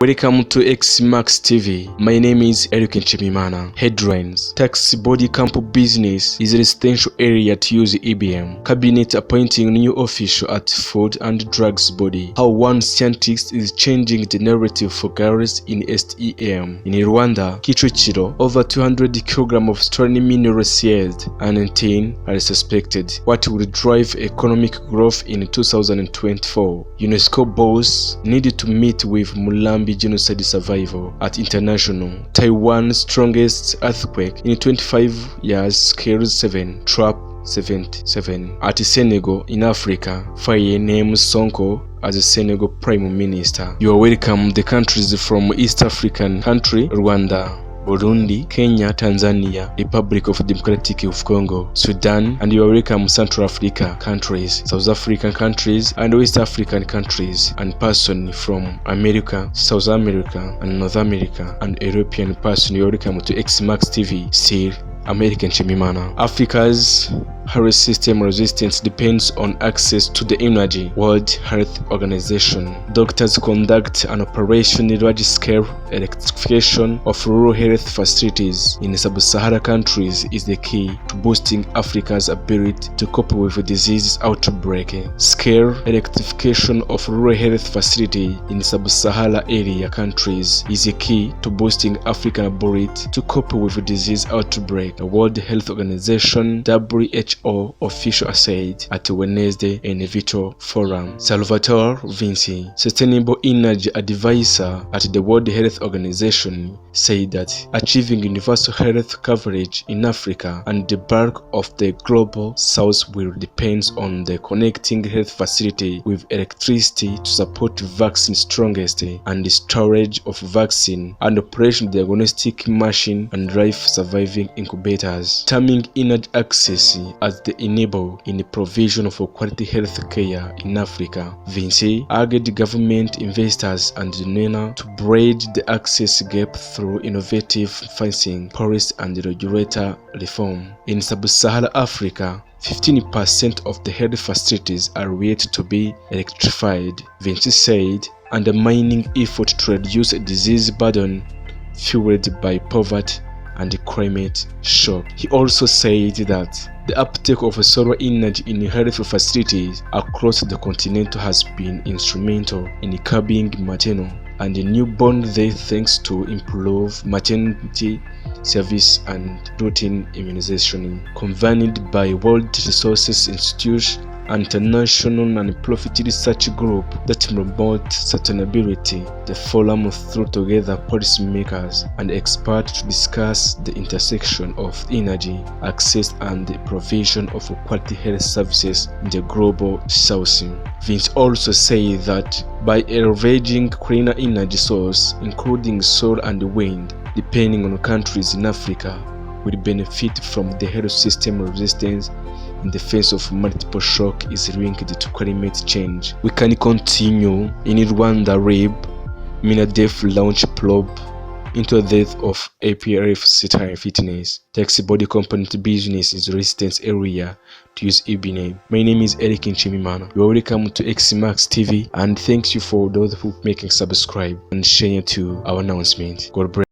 Welcome to XMAX TV. My name is Eric Nchimimana. Headlines: Taxi body camp business is a residential area to use EBM. Cabinet appointing new official at Food and Drugs Body. How one scientist is changing the narrative for girls in STEM. In Rwanda, Kicukiro, over 200 kg of stolen minerals seized and 10 are suspected. What will drive economic growth in 2024? UNESCO boss needed to meet with Mulambi genocide survivor at international. Taiwan's strongest earthquake in 25 years scales 7, trap 77. At Senegal in Africa, Faye names Sonko as the Senegal Prime Minister. You are welcome. The countries from East African country: Rwanda, Burundi, Kenya, Tanzania, Republic of Democratic of Congo, Sudan, and you are welcome Central Africa countries, South African countries, and West African countries, and person from America, South America, and North America, and European person. You are welcome to XMAX TV. Still American Chimimana. Africa's health system resistance depends on access to the energy. World Health Organization. Doctors conduct an operation in large-scale electrification of rural health facilities in sub-Sahara countries is the key to boosting Africa's ability to cope with disease outbreak. Scale electrification of rural health facilities in sub-Sahara area countries is the key to boosting African ability to cope with disease outbreak. The World Health Organization (WHO) official said at Wednesday in a virtual forum. Salvatore Vinci, Sustainable Energy Advisor at the World Health Organization, said that achieving universal health coverage in Africa and the bulk of the global south will depend on the connecting health facility with electricity to support vaccine strongest and the storage of vaccine and operation diagnostic machine and life surviving incubators. Terming energy access as the enable in the provision of quality health care in Africa. Vinci urged government, investors, and NENA to bridge the access gap through innovative financing, policy, and regulator reform. In sub-Saharan Africa, 15% of the health facilities are yet to be electrified, Vinci said, undermining effort to reduce disease burden fueled by poverty and the climate shock. He also said that the uptake of solar energy in health facilities across the continent has been instrumental in curbing maternal and newborn death thanks to improved maternity service and routine immunization. Convened by World Resources Institute, an international non-profit research group that promotes sustainability, the forum threw together policymakers and experts to discuss the intersection of energy access and the provision of quality health services in the global south. Vince also said that by leveraging cleaner energy sources, including solar and wind, depending on countries in Africa will benefit from the health system resistance in the face of multiple shock is linked to climate change. We can continue. In Rwanda, Minadef launch probe into the death of APRF Sahara Fitness. Taxi body component business is resistance area to use EBM. My name is Eric Nchimimana. You are welcome to XMAX TV, and thanks you for those who making subscribe and share to our announcement. God bless.